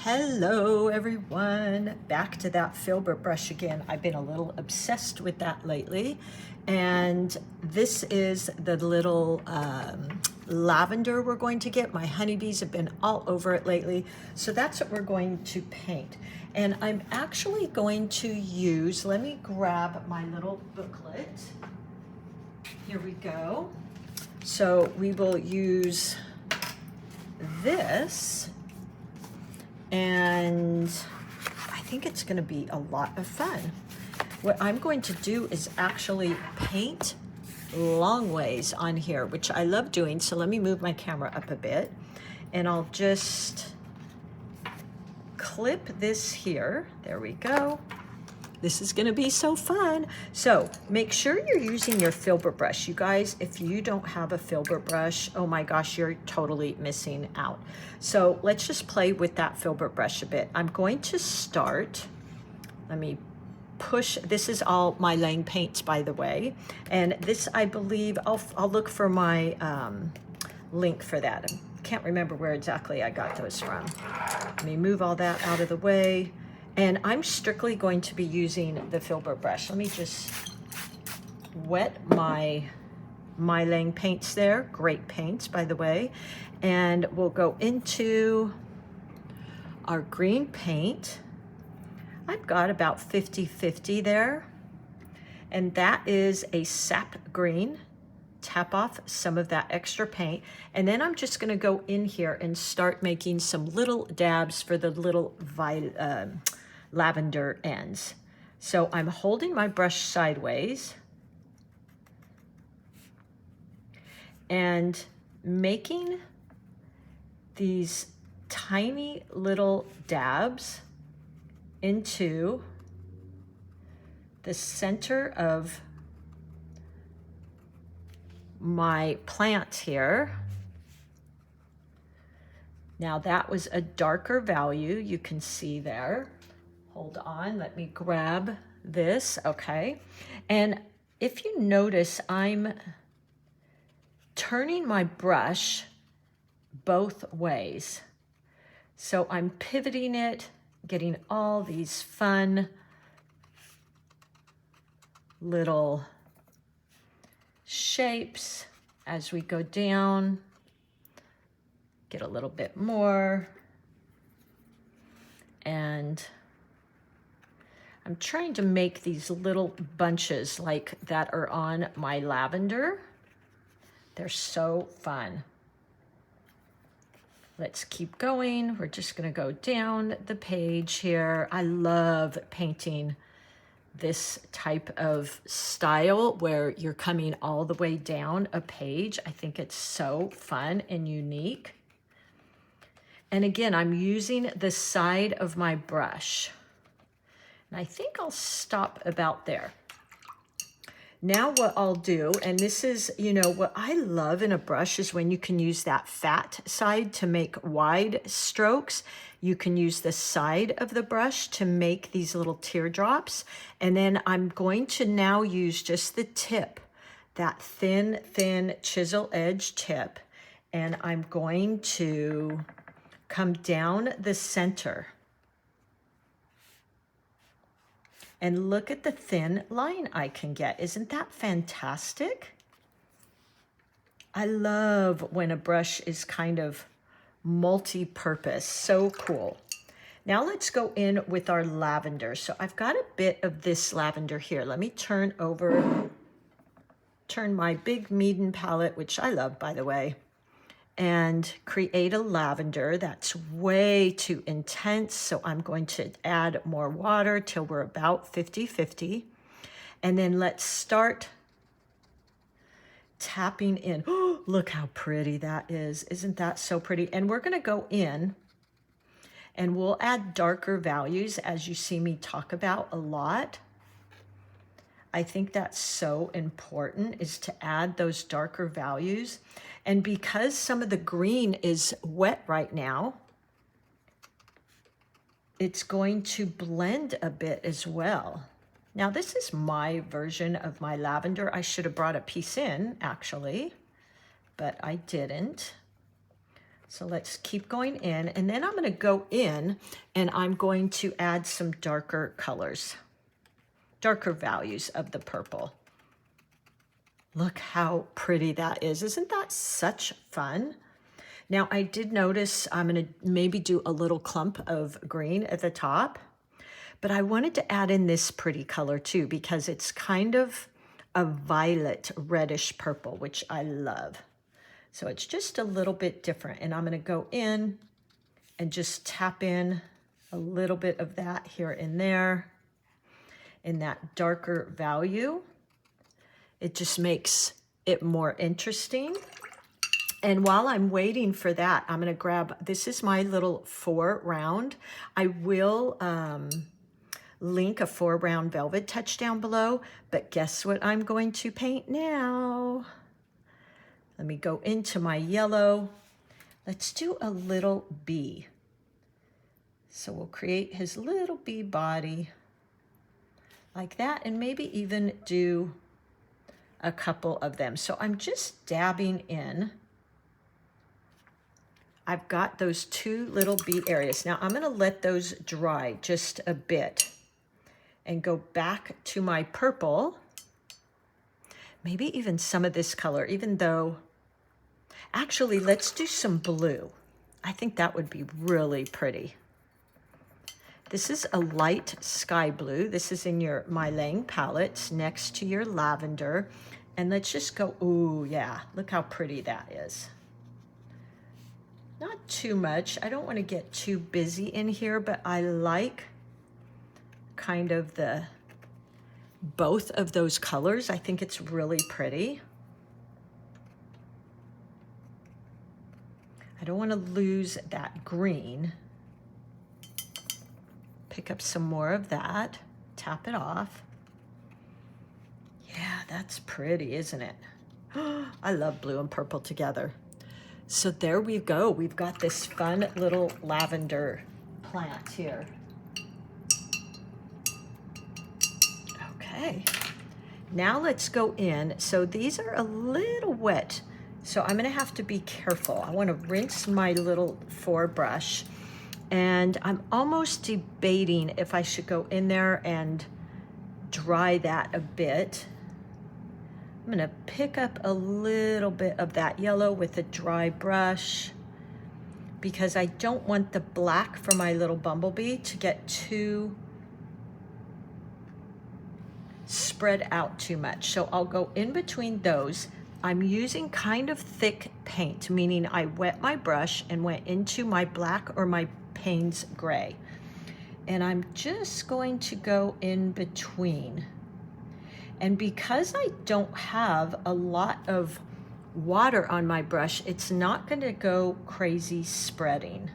Hello everyone, back to that filbert brush again. I've been a little obsessed with that lately, and this is the little lavender we're going to get. My honeybees have been all over it lately, so that's what we're going to paint. And I'm actually going to use, let me grab my little booklet. Here we go. So we will use this, and I think it's going to be a lot of fun. What I'm going to do is actually paint long ways on here, which I love doing. So let me move my camera up a bit, and I'll just clip this here. There we go. This is going to be so fun. So make sure you're using your filbert brush. You guys, if you don't have a filbert brush, oh my gosh, you're totally missing out. So let's just play with that filbert brush a bit. I'm going to start, let me push, this is all MeiLang paints, by the way. And this, I believe, I'll look for my link for that. I can't remember where exactly I got those from. Let me move all that out of the way. And I'm strictly going to be using the filbert brush. Let me just wet my MeiLang paints there. Great paints, by the way. And we'll go into our green paint. I've got about 50-50 there. And that is a sap green. Tap off some of that extra paint. And then I'm just gonna go in here and start making some little dabs for the little lavender ends. So I'm holding my brush sideways and making these tiny little dabs into the center of my plant here. Now that was a darker value, you can see there. Hold on, let me grab this, okay. And if you notice, I'm turning my brush both ways. So I'm pivoting it, getting all these fun little shapes as we go down. Get a little bit more. And I'm trying to make these little bunches like that are on my lavender. They're so fun. Let's keep going. We're just gonna go down the page here. I love painting this type of style where you're coming all the way down a page. I think it's so fun and unique. And again, I'm using the side of my brush. And I think I'll stop about there. Now what I'll do, and this is, you know, what I love in a brush is when you can use that fat side to make wide strokes. You can use the side of the brush to make these little teardrops. And then I'm going to now use just the tip, that thin chisel edge tip. And I'm going to come down the center. And look at the thin line I can get. Isn't that fantastic? I love when a brush is kind of multi-purpose. So cool. Now let's go in with our lavender. So I've got a bit of this lavender here. Let me turn my big MEEDEN palette, which I love, by the way, and create a lavender that's way too intense. So I'm going to add more water till we're about 50-50. And then let's start tapping in. Oh, look how pretty that is. Isn't that so pretty? And we're gonna go in and we'll add darker values, as you see me talk about a lot. I think that's so important, is to add those darker values. And because some of the green is wet right now, it's going to blend a bit as well. Now this is my version of my lavender. I should have brought a piece in, actually, but I didn't. So let's keep going in, and then I'm going to go in and I'm going to add some darker colors, darker values of the purple. Look how pretty that is. Isn't that such fun? Now I did notice I'm going to maybe do a little clump of green at the top, but I wanted to add in this pretty color too because it's kind of a violet reddish purple, which I love. So it's just a little bit different, and I'm going to go in and just tap in a little bit of that here and there in that darker value. It just makes it more interesting. And while I'm waiting for that, I'm going to grab, this is my little 4 round. I will link a 4 round velvet touch down below, but guess what I'm going to paint now? Let me go into my yellow. Let's do a little bee. So we'll create his little bee body like that, and maybe even do a couple of them. So I'm just dabbing in. I've got those 2 little bee areas. Now I'm going to let those dry just a bit and go back to my purple. Maybe even some of this color, even though, actually, let's do some blue. I think that would be really pretty. This is a light sky blue. This is in your MeiLang palettes next to your lavender. And let's just go, ooh, yeah, look how pretty that is. Not too much. I don't want to get too busy in here, but I like kind of the both of those colors. I think it's really pretty. I don't want to lose that green. Pick up some more of that, tap it off. Yeah, that's pretty, isn't it? I love blue and purple together. So there we go. We've got this fun little lavender plant here. Okay, now let's go in. So these are a little wet, so I'm gonna have to be careful. I wanna rinse my little 4 brush, and I'm almost debating if I should go in there and dry that a bit. I'm gonna pick up a little bit of that yellow with a dry brush because I don't want the black for my little bumblebee to get too spread out too much. So I'll go in between those. I'm using kind of thick paint, meaning I wet my brush and went into my black or my Payne's gray. And I'm just going to go in between. And because I don't have a lot of water on my brush, it's not going to go crazy spreading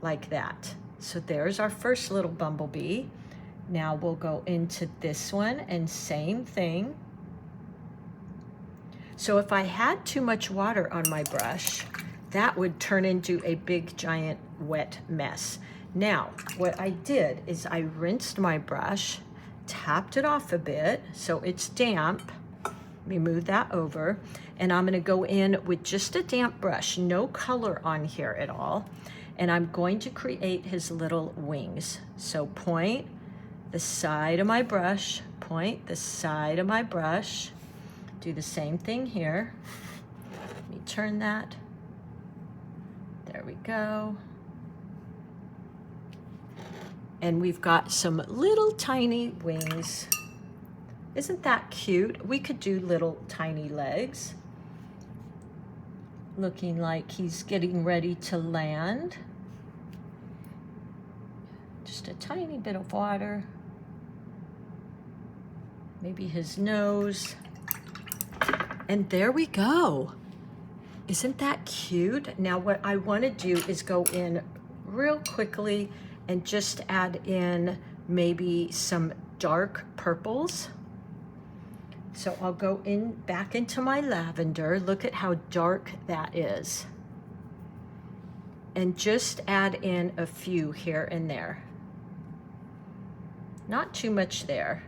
like that. So there's our first little bumblebee. Now we'll go into this one and same thing. So if I had too much water on my brush, that would turn into a big giant wet mess. Now, what I did is I rinsed my brush, tapped it off a bit so it's damp. Let me move that over, and I'm going to go in with just a damp brush, no color on here at all, and I'm going to create his little wings. So point the side of my brush, point the side of my brush, do the same thing here. Let me turn that. There we go. And we've got some little tiny wings. Isn't that cute? We could do little tiny legs. Looking like he's getting ready to land. Just a tiny bit of water. Maybe his nose. And there we go. Isn't that cute? Now what I want to do is go in real quickly and just add in maybe some dark purples. So I'll go in back into my lavender. Look at how dark that is. And just add in a few here and there. Not too much there.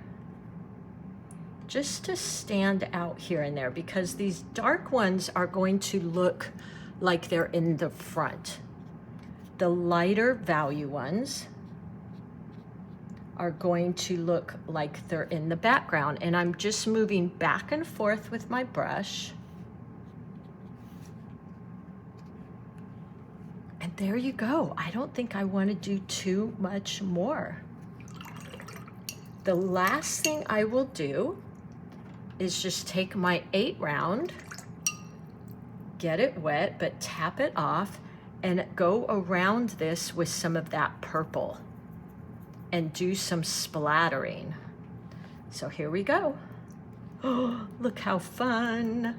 Just to stand out here and there, because these dark ones are going to look like they're in the front. The lighter value ones are going to look like they're in the background. And I'm just moving back and forth with my brush. And there you go. I don't think I want to do too much more. The last thing I will do is just take my 8 round, get it wet, but tap it off and go around this with some of that purple and do some splattering. So here we go. Oh, look how fun.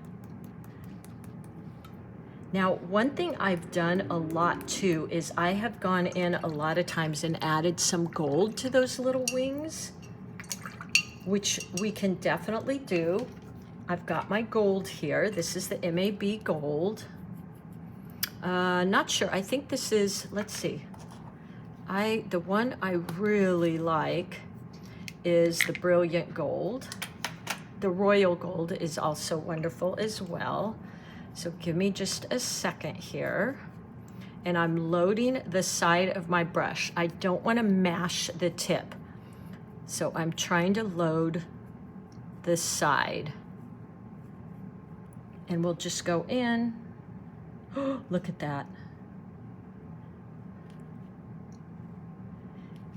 Now, one thing I've done a lot too is I have gone in a lot of times and added some gold to those little wings, which we can definitely do. I've got my gold here. This is the MAB gold. Not sure, I think this is, let's see. The one I really like is the Brilliant Gold. The Royal Gold is also wonderful as well. So give me just a second here. And I'm loading the side of my brush. I don't want to mash the tip. So I'm trying to load the side. And we'll just go in. Look at that.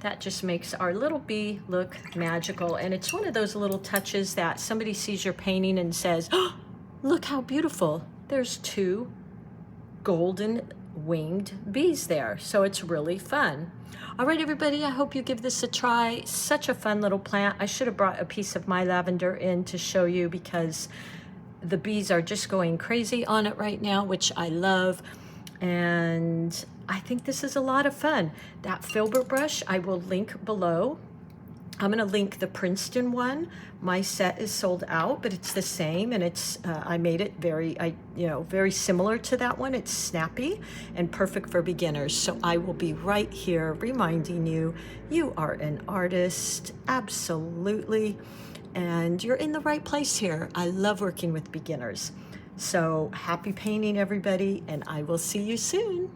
That just makes our little bee look magical. And it's one of those little touches that somebody sees your painting and says, oh, look how beautiful. There's 2 golden winged bees there. So it's really fun. All right, everybody, I hope you give this a try. Such a fun little plant. I should have brought a piece of my lavender in to show you because the bees are just going crazy on it right now, which I love. And I think this is a lot of fun. That filbert brush, I will link below. I'm gonna link the Princeton one. My set is sold out, but it's the same, and it's I made it very similar to that one. It's snappy and perfect for beginners. So I will be right here reminding you, you are an artist, absolutely, and you're in the right place here. I love working with beginners. So happy painting, everybody, and I will see you soon.